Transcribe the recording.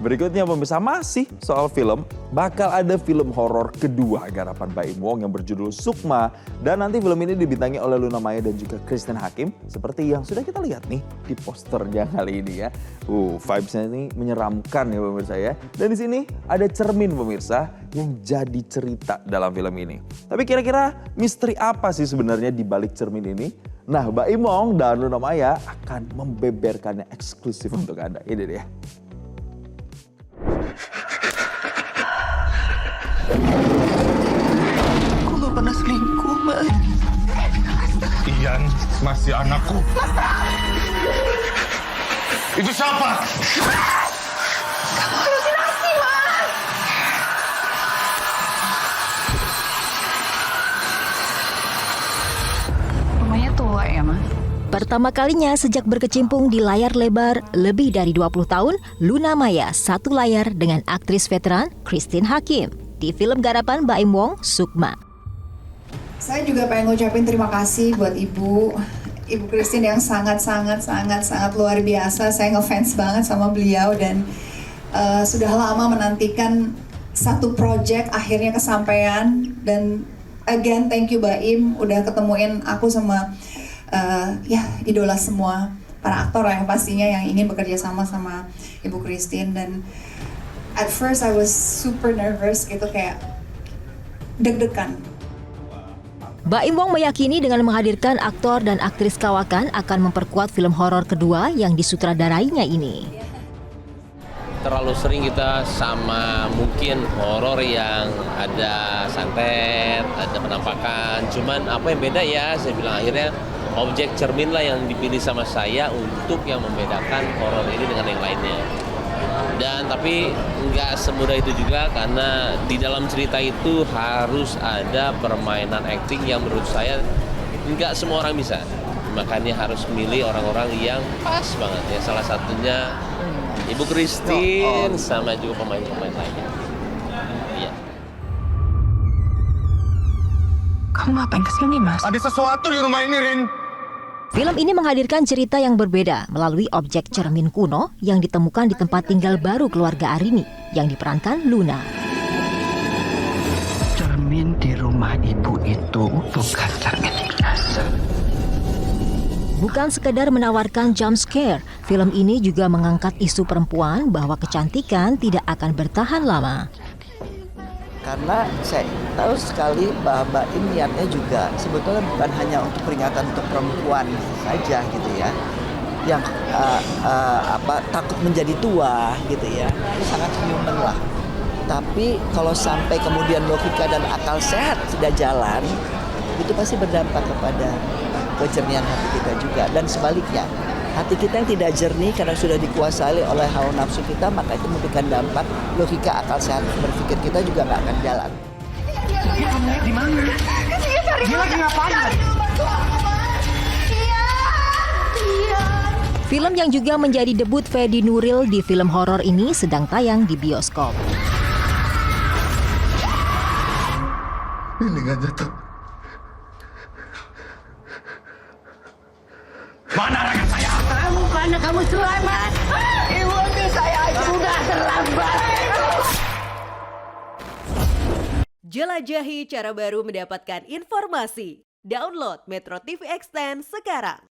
Berikutnya pemirsa, masih soal film, bakal ada film horor kedua garapan Baim Wong yang berjudul Sukma. Dan nanti film ini dibintangi oleh Luna Maya dan juga Christine Hakim. Seperti yang sudah kita lihat nih di posternya kali ini ya. Vibes-nya ini menyeramkan ya pemirsa ya. Dan di sini ada cermin pemirsa yang jadi cerita dalam film ini. Tapi kira-kira misteri apa sih sebenarnya di balik cermin ini? Nah, Baim Wong dan Luna Maya akan membeberkannya eksklusif untuk Anda. Ini dia. Aku gak pernah selingkuh, Mas. Ian masih anakku. Itu siapa? Kamu halusinasi, Mas. Rumahnya tua ya, Mas? Pertama kalinya sejak berkecimpung di layar lebar lebih dari 20 tahun, Luna Maya satu layar dengan aktris veteran Christine Hakim di film garapan Baim Wong, Sukma. Saya juga pengen ngucapin terima kasih buat Ibu Christine yang sangat luar biasa. Saya ngefans banget sama beliau dan sudah lama menantikan satu project akhirnya kesampaian. Dan again thank you Baim udah ketemuin aku sama idola semua para aktor yang pastinya yang ingin bekerja sama Ibu Christine. Dan at first I was super nervous gitu, kayak deg-degan. Baim Wong meyakini dengan menghadirkan aktor dan aktris kawakan akan memperkuat film horor kedua yang disutradarainya ini. Terlalu sering kita sama mungkin horor yang ada santet, ada penampakan. Cuman apa yang beda ya, saya bilang akhirnya objek cermin lah yang dipilih sama saya untuk yang membedakan horor ini dengan yang lainnya. Dan tapi nggak semudah itu juga, karena di dalam cerita itu harus ada permainan acting yang menurut saya nggak semua orang bisa. Makanya harus milih orang-orang yang pas banget ya. Salah satunya Ibu Christine sama juga pemain-pemain lainnya. Iya. Kamu ngapain kesini, Mas? Ada sesuatu di rumah ini, Rin. Film ini menghadirkan cerita yang berbeda melalui objek cermin kuno yang ditemukan di tempat tinggal baru keluarga Arini yang diperankan Luna. Cermin di rumah ibu itu bukan cermin biasa. Bukan sekedar menawarkan jump scare, film ini juga mengangkat isu perempuan bahwa kecantikan tidak akan bertahan lama. Karena saya tahu sekali bahwa Baim niatnya juga sebetulnya bukan hanya untuk peringatan untuk perempuan saja gitu ya, yang takut menjadi tua gitu ya, itu sangat human lah. Tapi kalau sampai kemudian logika dan akal sehat tidak jalan, itu pasti berdampak kepada kejernihan hati kita juga. Dan sebaliknya, hati kita yang tidak jernih karena sudah dikuasai oleh hawa nafsu kita, maka itu memberikan dampak logika akal sehat berpikir kita juga nggak akan jalan. Dia kamu di mana? Dia lagi ngapain? Film yang juga menjadi debut Fedi Nuril di film horor ini sedang tayang di bioskop. Ini nggak jatuh. Mana rekan saya? Kamu karena kamu selamat. Ibu saya sudah terlambat. Jelajahi cara baru mendapatkan informasi. Download Metro TV Extend sekarang.